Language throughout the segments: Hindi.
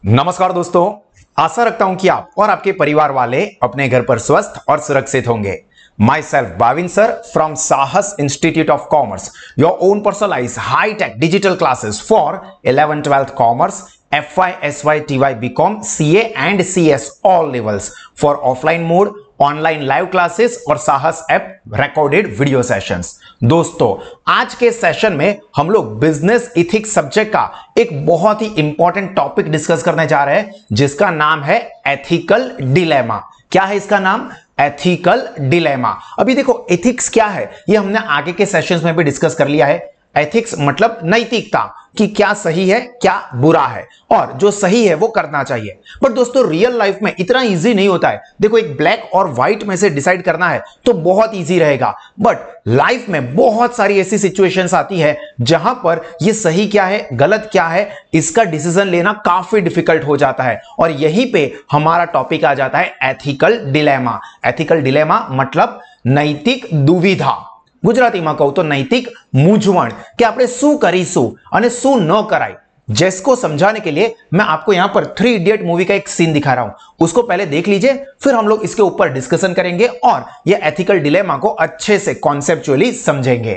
नमस्कार दोस्तों, आशा रखता हूं कि आप और आपके परिवार वाले अपने घर पर स्वस्थ और सुरक्षित होंगे। माई सेल्फ बाविन सर फ्रॉम साहस institute of commerce, your own personalised high tech digital classes for 11th-12th commerce, FY, SY, TY, BCom, CA and CS all levels for offline mode, online live classes और साहस ऐप रिकॉर्डेड वीडियो सेशंस। दोस्तों, आज के सेशन में हम लोग बिजनेस इथिक्स सब्जेक्ट का एक बहुत ही इंपॉर्टेंट टॉपिक डिस्कस करने जा रहे हैं, जिसका नाम है एथिकल डिलेमा। क्या है इसका नाम? Ethical dilemma. अभी देखो, एथिक्स क्या है ये हमने आगे के सेशंस में भी डिस्कस कर लिया है। एथिक्स मतलब नैतिकता, कि क्या सही है क्या बुरा है, और जो सही है वो करना चाहिए। बट दोस्तों, रियल लाइफ में इतना इजी नहीं होता है। देखो, एक ब्लैक और व्हाइट में से डिसाइड करना है तो बहुत इजी रहेगा, बट लाइफ में बहुत सारी ऐसी सिचुएशंस आती है जहां पर ये सही क्या है गलत क्या है इसका डिसीजन लेना काफी डिफिकल्ट हो जाता है। और यहीं पे हमारा टॉपिक आ जाता है एथिकल डिलेमा। एथिकल डिलेमा मतलब नैतिक दुविधा। ગુજરાતીમાં કહું તો નૈતિક મૂંઝવણ કે આપણે શું કરીશું અને શું ન કરાય। जिसको समझाने के लिए मैं आपको यहां पर 3 इडियट मूवी का एक सीन दिखा रहा हूं, उसको पहले देख लीजिए, फिर हम लोग इसके ऊपर डिस्कशन करेंगे और ये एथिकल डिलेमा को अच्छे से कॉन्सेप्चुअली समझेंगे।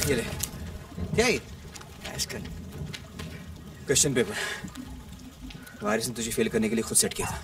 ये ले, क्या है? क्वेश्चन पेपर वारिस ने तुझे फेल करने के लिए खुद सेट किया था।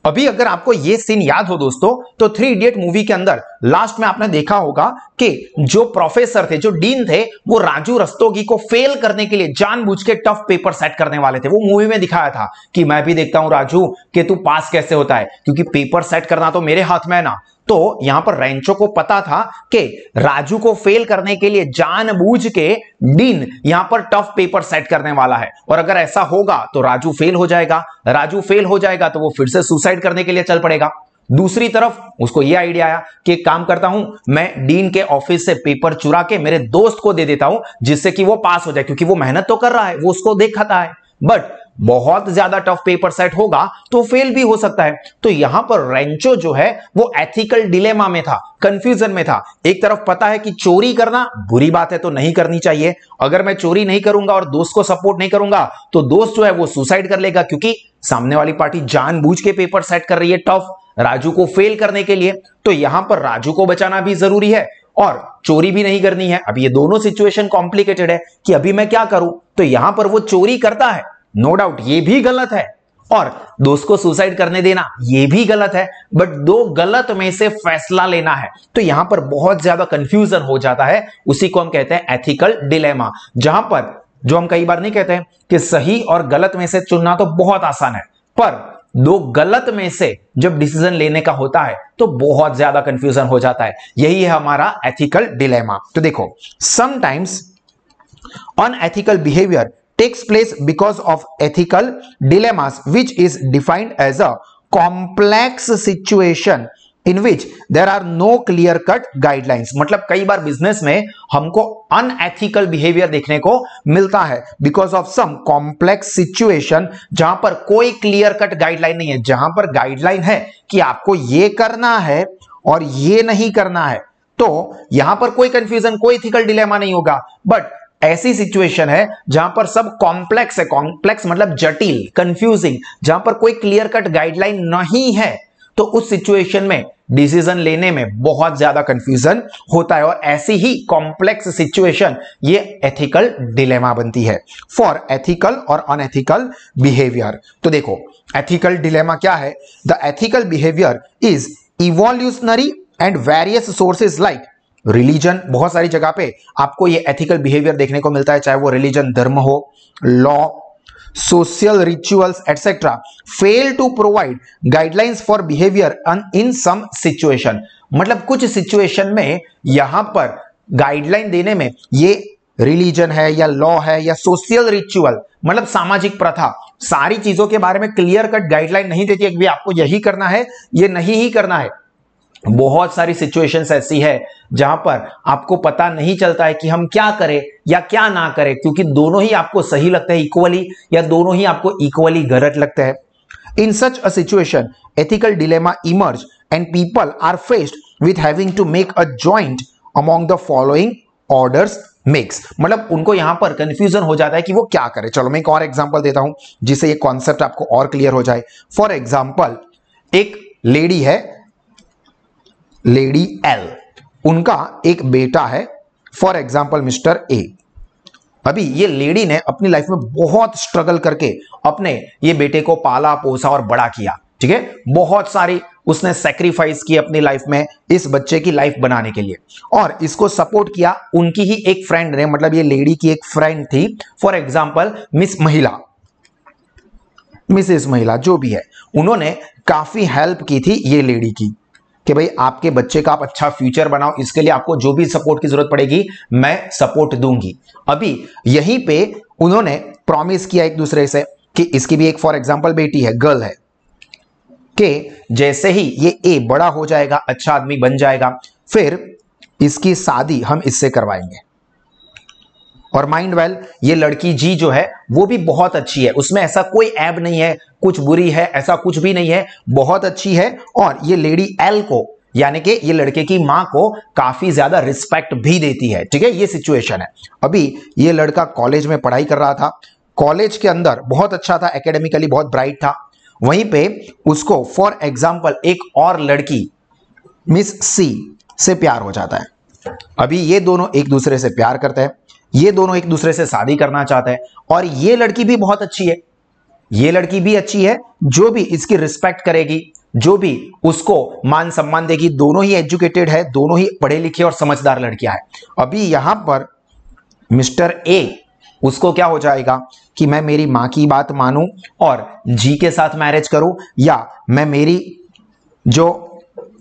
अभी अगर आपको ये सीन याद हो दोस्तों, तो 3 इडियट मूवी के अंदर लास्ट में आपने देखा होगा कि जो प्रोफेसर थे, जो डीन थे, वो राजू रस्तोगी को फेल करने के लिए जानबूझ के टफ पेपर सेट करने वाले थे। वो मूवी में दिखाया था कि मैं भी देखता हूं राजू कि तू पास कैसे होता है, क्योंकि पेपर सेट करना तो मेरे हाथ में है ना। तो यहां पर रेंचो को पता था कि राजू को फेल करने के लिए जानबूझ के डीन यहां पर टफ पेपर सेट करने वाला है, और अगर ऐसा होगा तो राजू फेल हो जाएगा। राजू फेल हो जाएगा तो वो फिर से सुसाइड करने के लिए चल पड़ेगा। दूसरी तरफ उसको यह आइडिया आया कि एक काम करता हूं, मैं डीन के ऑफिस से पेपर चुरा के मेरे दोस्त को दे देता हूं, जिससे कि वो पास हो जाए, क्योंकि वो मेहनत तो कर रहा है, वो उसको देखता है। बट बहुत ज्यादा टफ पेपर सेट होगा तो फेल भी हो सकता है। तो यहां पर रेंचो जो है वो एथिकल डिलेमा में था, कंफ्यूजन में था। एक तरफ पता है कि चोरी करना बुरी बात है तो नहीं करनी चाहिए, अगर मैं चोरी नहीं करूंगा और दोस्त को सपोर्ट नहीं करूंगा तो दोस्त जो है वो सुसाइड कर लेगा, क्योंकि सामने वाली पार्टी जानबूझ के पेपर सेट कर रही है टफ राजू को फेल करने के लिए। तो यहां पर राजू को बचाना भी जरूरी है और चोरी भी नहीं करनी है। अब ये दोनों सिचुएशन कॉम्प्लिकेटेड है कि अभी मैं क्या करूं। तो यहां पर वो चोरी करता है, नो डाउट ये भी गलत है, और दोस्त को सुसाइड करने देना ये भी गलत है, बट दो गलत में से फैसला लेना है। तो यहां पर बहुत ज्यादा कंफ्यूजन हो जाता है, उसी को हम कहते हैं एथिकल डिलेमा। जहां पर जो हम कई बार नहीं कहते हैं कि सही और गलत में से चुनना तो बहुत आसान है, पर दो गलत में से जब डिसीजन लेने का होता है तो बहुत ज्यादा कंफ्यूजन हो जाता है। यही है हमारा एथिकल डिलेमा। तो देखो, sometimes unethical behaviour takes place because of ethical dilemmas, which is defined as a complex situation in which there are no clear cut guidelines। मतलब कई बार बिजनेस में हमको अनएथिकल बिहेवियर देखने को मिलता है because of some complex situation, जहां पर कोई क्लियर कट गाइडलाइन नहीं है। जहां पर गाइडलाइन है कि आपको ये करना है और ये नहीं करना है, तो यहां पर कोई कंफ्यूजन, कोई एथिकल डिलेमा नहीं होगा। बट ऐसी सिचुएशन है जहां पर सब कॉम्प्लेक्स है, कॉम्प्लेक्स मतलब जटिल, कंफ्यूजिंग, जहां पर कोई क्लियर कट गाइडलाइन नहीं है, तो उस सिचुएशन में डिसीजन लेने में बहुत ज्यादा कंफ्यूजन होता है, और ऐसी ही कॉम्प्लेक्स सिचुएशन ये एथिकल डिलेमा बनती है फॉर एथिकल और अनएथिकल बिहेवियर। तो देखो, एथिकल डिलेमा क्या है? The ethical behaviour is evolutionary and various sources like religion. बहुत सारी जगह पे आपको ये एथिकल बिहेवियर देखने को मिलता है, चाहे वो रिलीजन, धर्म हो, law, social rituals etcetera fail to provide guidelines for behaviour in some situation. मतलब कुछ सिचुएशन में यहां पर गाइडलाइन देने में ये रिलीजन है या लॉ है या सोशल रिचुअल मतलब सामाजिक प्रथा, सारी चीजों के बारे में क्लियर कट गाइडलाइन नहीं देती है कि आपको यही करना है, ये नहीं ही करना है। बहुत सारी सिचुएशंस ऐसी है जहां पर आपको पता नहीं चलता है कि हम क्या करें या क्या ना करें, क्योंकि दोनों ही आपको सही लगते हैं इक्वली, या दोनों ही आपको इक्वली गलत लगते हैं। In such a situation, ethical dilemma emerge and people are faced with having to make a joint among the following orders makes. मतलब उनको यहां पर कंफ्यूजन हो जाता है कि वो क्या करे. चलो मैं एक और एग्जांपल देता हूं जिससे ये कॉन्सेप्ट आपको और क्लियर हो जाए. फॉर एग्जांपल एक लेडी है, लेडी एल, उनका एक बेटा है फॉर एग्जांपल मिस्टर ए. अभी ये लेडी ने अपनी लाइफ में बहुत स्ट्रगल करके अपने ये बेटे को पाला पोसा और बड़ा किया. ठीक है, बहुत सारी उसने सैक्रिफाइस की अपनी लाइफ में इस बच्चे की लाइफ बनाने के लिए, और इसको सपोर्ट किया उनकी ही एक फ्रेंड ने. मतलब ये लेडी की एक फ्रेंड थी, फॉर एग्जांपल मिस महिला, मिसेस महिला जो भी है, उन्होंने काफी हेल्प की थी ये लेडी की कि भाई आपके बच्चे का आप अच्छा फ्यूचर बनाओ, इसके लिए आपको जो भी सपोर्ट की जरूरत पड़ेगी मैं सपोर्ट दूंगी. अभी यहीं पे उन्होंने प्रॉमिस किया एक दूसरे से कि इसकी भी एक फॉर एग्जांपल बेटी है, गर्ल है, कि जैसे ही ये ए बड़ा हो जाएगा, अच्छा आदमी बन जाएगा, फिर इसकी शादी हम इससे करवाएंगे. और माइंड वेल, ये लड़की जी जो है वो भी बहुत अच्छी है, उसमें ऐसा कोई ऐब नहीं है, कुछ बुरी है ऐसा कुछ भी नहीं है, बहुत अच्छी है. और ये लेडी एल को, यानी कि ये लड़के की मां को काफी ज्यादा रिस्पेक्ट भी देती है. ठीक है, ये सिचुएशन है. अभी ये लड़का कॉलेज में पढ़ाई कर रहा था, कॉलेज के अंदर बहुत अच्छा था, एकेडमिकली बहुत ब्राइट था. वहीं पे उसको फॉर एग्जाम्पल एक और लड़की मिस सी से प्यार हो जाता है. अभी ये दोनों एक दूसरे से प्यार करते हैं, ये दोनों एक दूसरे से शादी करना चाहते हैं, और ये लड़की भी बहुत अच्छी है, ये लड़की भी अच्छी है, जो भी इसकी रिस्पेक्ट करेगी, जो भी उसको मान सम्मान देगी. दोनों ही एजुकेटेड है, दोनों ही पढ़े लिखे और समझदार लड़कियां हैं. अभी यहां पर मिस्टर ए, उसको क्या हो जाएगा कि मैं मेरी मां की बात मानूं और जी के साथ मैरिज करूं, या मैं मेरी जो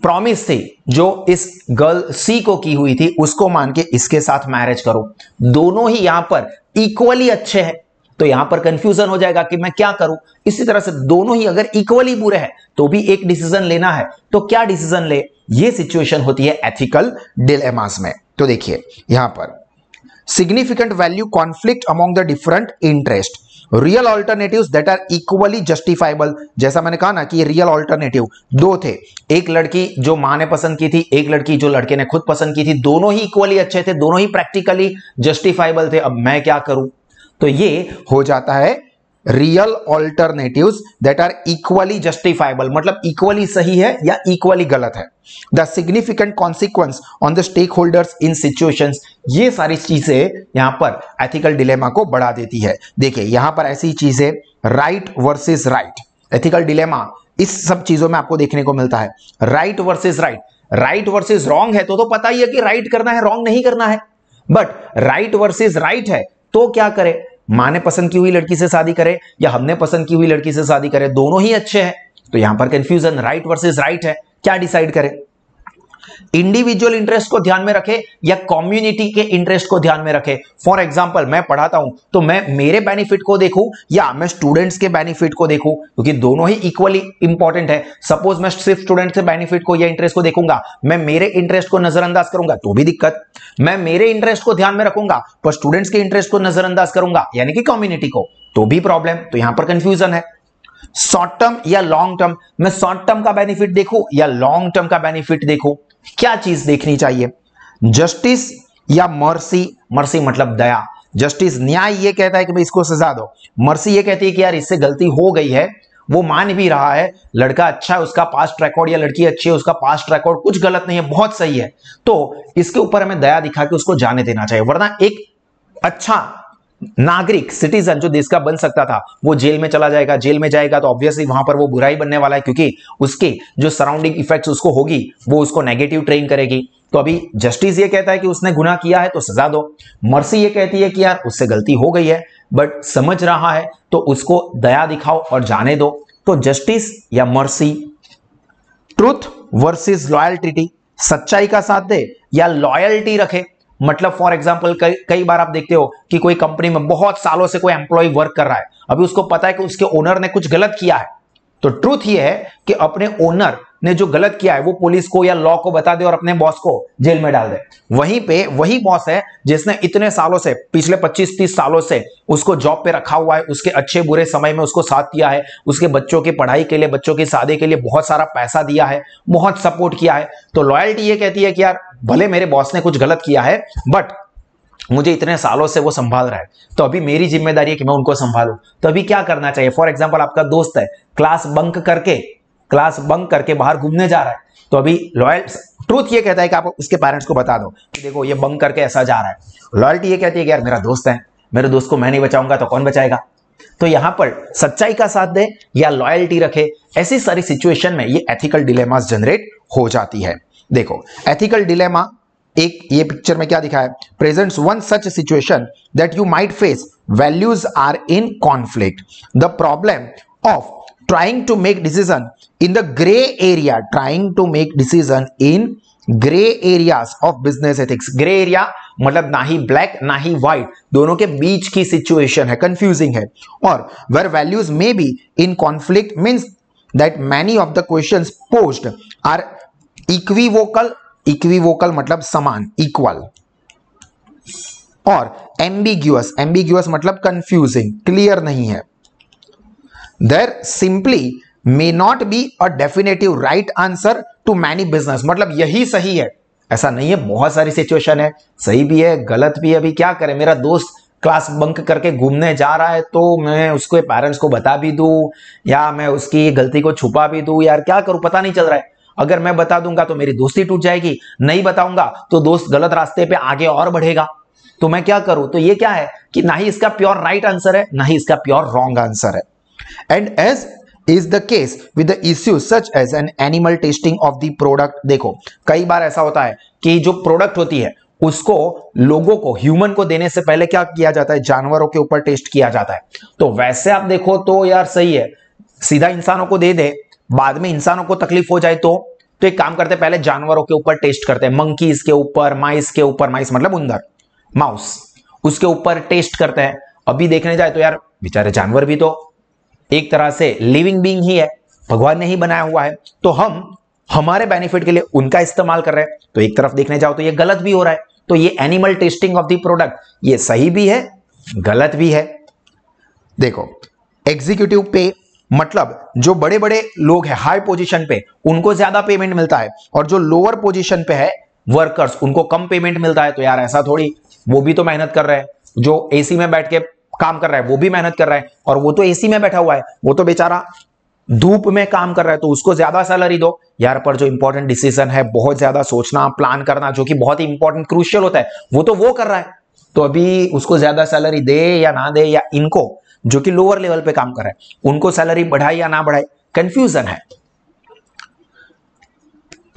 प्रॉमिस थी जो इस गर्ल सी को की हुई थी उसको मान के इसके साथ मैरिज करूं. दोनों ही यहां पर इक्वली अच्छे हैं, तो यहां पर कंफ्यूजन हो जाएगा कि मैं क्या करूं. इसी तरह से दोनों ही अगर इक्वली बुरे हैं तो भी एक डिसीजन लेना है, तो क्या डिसीजन ले, ये सिचुएशन होती है एथिकल डिलेमास में. तो देखिए यहां पर significant value conflict among the different interest, real alternatives that are equally justifiable. जैसा मैंने कहा ना कि ये रियल ऑल्टरनेटिव दो थे, एक लड़की जो मां ने पसंद की थी, एक लड़की जो लड़के ने खुद पसंद की थी, दोनों ही इक्वली अच्छे थे, दोनों ही प्रैक्टिकली जस्टिफाइबल थे. अब मैं क्या करूं, तो ये हो जाता है real alternatives that are equally justifiable, मतलब इक्वली सही है या इक्वली गलत है. The significant consequence on the stakeholders in situations, ये सारी चीजें यहां पर एथिकल डिलेमा को बढ़ा देती है. देखिए यहां पर ऐसी चीजें right versus right, ethical dilemma इस सब चीजों में आपको देखने को मिलता है. Right versus right, right versus wrong है तो पता ही है कि राइट करना है, रॉन्ग नहीं करना है. बट राइट वर्सेस राइट है तो क्या करे, मां ने पसंद की हुई लड़की से शादी करे या हमने पसंद की हुई लड़की से शादी करे, दोनों ही अच्छे हैं. तो यहां पर कंफ्यूजन राइट वर्सेस राइट है, क्या डिसाइड करें. इंडिविजुअल इंटरेस्ट को ध्यान में रखे या कम्युनिटी के इंटरेस्ट को ध्यान में रखे. फॉर एग्जांपल मैं पढ़ाता हूं तो मैं मेरे बेनिफिट को देखूं या मैं स्टूडेंट्स के बेनिफिट को देखूं, क्योंकि दोनों ही इक्वली इंपॉर्टेंट है. सपोज मैं सिर्फ स्टूडेंट से बेनिफिट को या इंटरेस्ट को देखूंगा, मैं मेरे इंटरेस्ट को नजरअंदाज करूंगा तो भी दिक्कत. मैं मेरे इंटरेस्ट को ध्यान में रखूंगा पर स्टूडेंट्स के इंटरेस्ट को नजरअंदाज करूंगा यानी कि कम्युनिटी को, तो भी प्रॉब्लम. तो यहां पर कंफ्यूजन है. शॉर्ट टर्म या लॉन्ग टर्म, मैं शॉर्ट टर्म का बेनिफिट देखूं या लॉन्ग टर्म का बेनिफिट देखूं, क्या चीज देखनी चाहिए. जस्टिस या मर्सी, मर्सी मतलब दया. जस्टिस न्याय ये कहता है कि भाई इसको सजा दो, मर्सी ये कहती है कि यार इससे गलती हो गई है, वो मान भी रहा है, लड़का अच्छा है उसका पास्ट रिकॉर्ड या लड़की अच्छी है उसका पास्ट रिकॉर्ड कुछ गलत नहीं है, बहुत सही है, तो इसके ऊपर हमें दया दिखा के उसको जाने देना चाहिए. वरना एक अच्छा नागरिक सिटीजन जो देश का बन सकता था वो जेल में चला जाएगा, जेल में जाएगा तो ऑब्वियसली वहां पर वो बुराई बनने वाला है, क्योंकि उसके जो सराउंडिंग इफेक्ट्स उसको होगी वो उसको नेगेटिव ट्रेन करेगी. तो अभी जस्टिस ये कहता है कि उसने गुनाह किया है तो सजा दो, मर्सी ये कहती है कि यार उससे गलती हो गई है बट समझ रहा है तो उसको दया दिखाओ और जाने दो. तो जस्टिस या मर्सी. ट्रूथ वर्सेस लॉयल्टी, सच्चाई का साथ दे या लॉयल्टी रखे. मतलब फॉर एग्जांपल कई बार आप देखते हो कि कोई कंपनी में बहुत सालों से कोई एम्प्लॉय वर्क कर रहा है, अभी उसको पता है कि उसके ओनर ने कुछ गलत किया है, तो ट्रूथ ये है कि अपने ओनर ने जो गलत किया है वो पुलिस को या लॉ को बता दे और अपने बॉस को जेल में डाल दे। वहीं पे वही बॉस है जिसने इतने सालों से, पिछले 25-30 सालों से उसको जॉब पे रखा हुआ है, उसके अच्छे बुरे समय में उसको साथ दिया है, उसके बच्चों की पढ़ाई के लिए, बच्चों की शादी के लिए बहुत सारा पैसा दिया है, बहुत सपोर्ट किया है। तो लॉयल्टी ये कहती है कि यार भले मेरे बॉस ने कुछ गलत किया है बट मुझे इतने सालों से वो संभाल रहा है, तो अभी मेरी जिम्मेदारी है कि मैं उनको संभालूं। तो अभी क्या करना चाहिए? फॉर एग्जांपल आपका दोस्त है, क्लास बंक करके बाहर घूमने जा रहा है, तो अभी लॉयल ट्रूथ ये कहता है कि आप उसके पेरेंट्स को बता दो कि देखो ये बंक करके ऐसा जा रहा है। लॉयल्टी ये कहती है कि यार मेरा दोस्त है, मेरे दोस्त को मैं नहीं बचाऊंगा तो कौन बचाएगा? तो यहां पर सच्चाई का साथ दे या लॉयल्टी रखे, ऐसी सारी सिचुएशन में ये एथिकल डिलेमास जनरेट हो जाती है। देखो एथिकल डिलेमा, एक ये पिक्चर में क्या दिखा है, presents one such situation that you might face, values are in conflict, the problem of trying to make decision in the grey area, trying to make decision in grey areas of business ethics. Grey area मतलब ना ही ब्लैक ना ही व्हाइट, दोनों के बीच की सिचुएशन है, कंफ्यूजिंग है। और where values may be in conflict means that many of the questions posed are equivocal, equivocal मतलब समान, इक्वल, और एम्बिग्यूअस, एम्बिग्यूअस मतलब कंफ्यूजिंग, क्लियर नहीं है। There simply may not be a definitive right answer to many business, मतलब यही सही है ऐसा नहीं है, बहुत सारी सिचुएशन है, सही भी है गलत भी है। अभी क्या करें, मेरा दोस्त क्लास बंक करके घूमने जा रहा है तो मैं उसके पेरेंट्स को बता भी दूं या मैं उसकी गलती को छुपा भी दूं, यार क्या करूं पता नहीं चल रहा है। अगर मैं बता दूंगा तो मेरी दोस्ती टूट जाएगी, नहीं बताऊंगा तो दोस्त गलत रास्ते पे आगे और बढ़ेगा, तो मैं क्या करूं? तो ये क्या है कि ना ही इसका प्योर राइट आंसर है ना ही इसका प्योर रॉन्ग आंसर है। And as is the case with the issue such as an animal testing of the product, देखो कई बार ऐसा होता है कि जो प्रोडक्ट होती है उसको लोगों को, ह्यूमन को देने से पहले क्या किया जाता है, जानवरों के ऊपर टेस्ट किया जाता है। तो वैसे आप देखो तो यार सही है, सीधा इंसानों को दे दे, बाद में इंसानों को तकलीफ हो जाए तो एक काम करते हैं, पहले जानवरों के ऊपर टेस्ट करते हैं, मंकीज के ऊपर, माइस के ऊपर, माइस मतलब उंदर, माउस, उसके ऊपर टेस्ट करते हैं। अभी देखने जाए तो यार बेचारे जानवर भी तो एक तरह से लिविंग बीइंग ही है, भगवान ने ही बनाया हुआ है, तो हम हमारे बेनिफिट के लिए उनका इस्तेमाल कर रहे हैं। तो एक तरफ देखने जाओ तो ये गलत भी हो रहा है। तो ये animal testing of the product ये सही भी है गलत भी है। देखो एग्जीक्यूटिव पे मतलब जो बड़े बड़े लोग हैं हाई पोजीशन पे उनको ज्यादा पेमेंट मिलता है और जो लोअर पोजीशन पे है वर्कर्स उनको कम पेमेंट मिलता है। तो यार ऐसा थोड़ी, वो भी तो मेहनत कर रहे हैं, जो एसी में बैठ के काम कर रहा है वो भी मेहनत कर रहा है और वो तो एसी में बैठा हुआ है, वो तो बेचारा धूप में काम कर रहा है, तो उसको ज्यादा सैलरी दो यार। पर जो इंपॉर्टेंट डिसीजन है, बहुत ज्यादा सोचना प्लान करना जो कि बहुत ही इंपॉर्टेंट क्रूशियल होता है, वो तो वो कर रहा है, तो अभी उसको ज्यादा सैलरी दे या ना दे, या इनको जो कि लोअर लेवल पे काम कर रहे हैं उनको सैलरी बढ़ाए या ना बढ़ाए, कंफ्यूजन है।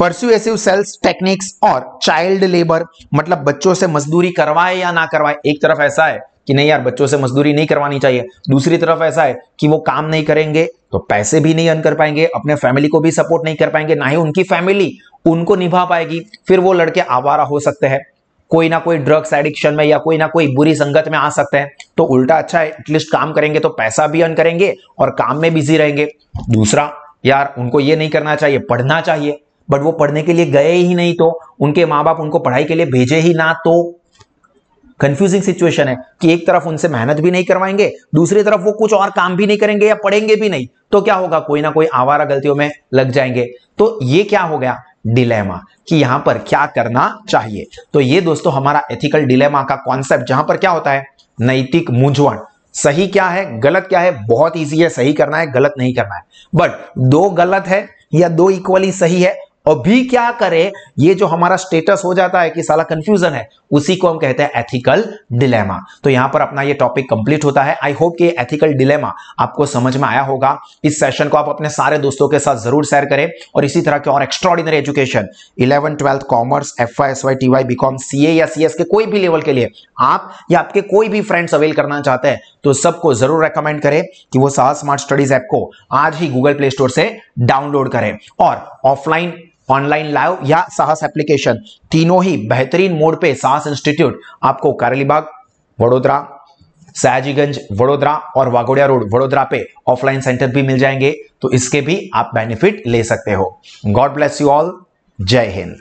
परसुएसिव सेल्स टेक्निक्स और चाइल्ड लेबर मतलब बच्चों से मजदूरी करवाए या ना करवाए। एक तरफ ऐसा है कि नहीं यार बच्चों से मजदूरी नहीं करवानी चाहिए, दूसरी तरफ ऐसा है कि वो काम नहीं करेंगे तो पैसे भी नहीं अर्न कर पाएंगे, अपने फैमिली को भी सपोर्ट नहीं कर पाएंगे, ना ही उनकी फैमिली उनको निभा पाएगी, फिर वो लड़के आवारा हो सकते हैं, कोई ना कोई ड्रग्स एडिक्शन में या कोई ना कोई बुरी संगत में आ सकते हैं। तो उल्टा अच्छा है, एटलीस्ट काम करेंगे तो पैसा भी अर्न करेंगे और काम में बिजी रहेंगे। दूसरा यार उनको ये नहीं करना चाहिए, पढ़ना चाहिए, बट वो पढ़ने के लिए गए ही नहीं तो उनके माँ बाप उनको पढ़ाई के लिए भेजे ही ना, तो कंफ्यूजिंग सिचुएशन है कि एक तरफ उनसे मेहनत भी नहीं करवाएंगे, दूसरी तरफ वो कुछ और काम भी नहीं करेंगे या पढ़ेंगे भी नहीं, तो क्या होगा, कोई ना कोई आवारा गलतियों में लग जाएंगे। तो ये क्या हो गया डिलेमा कि यहां पर क्या करना चाहिए। तो ये दोस्तों हमारा एथिकल डिलेमा का कॉन्सेप्ट, जहां पर क्या होता है नैतिक मूंझवण, सही क्या है गलत क्या है, बहुत ईजी है, सही करना है गलत नहीं करना है, बट दो गलत है या दो इक्वली सही है, अभी क्या करें, ये जो हमारा स्टेटस हो जाता है कि साला कंफ्यूजन है, उसी को हम कहते हैं एथिकल डिलेमा। तो यहां पर अपना ये टॉपिक कंप्लीट होता है। आई होप कि एथिकल डिलेमा आपको समझ में आया होगा। इस सेशन को आप अपने सारे दोस्तों के साथ जरूर शेयर करें और इसी तरह के और extraordinary education 11th 12th commerce, FY, SY, TY, BCom, CA या CS के कोई भी लेवल के लिए आप या आपके कोई भी फ्रेंड्स अवेल करना चाहते हैं तो सबको जरूर रेकमेंड करें कि वो साहस स्मार्ट स्टडीज ऐप को आज ही गूगल प्ले स्टोर से डाउनलोड करें और ऑफलाइन, ऑनलाइन, लाइव या साहस एप्लीकेशन तीनों ही बेहतरीन मोड पे साहस इंस्टीट्यूट आपको कारेलीबाग, वडोदरा, सयाजीगंज वडोदरा और वाघोडिया रोड वडोदरा पे ऑफलाइन सेंटर भी मिल जाएंगे, तो इसके भी आप बेनिफिट ले सकते हो। God bless you all. जय हिंद।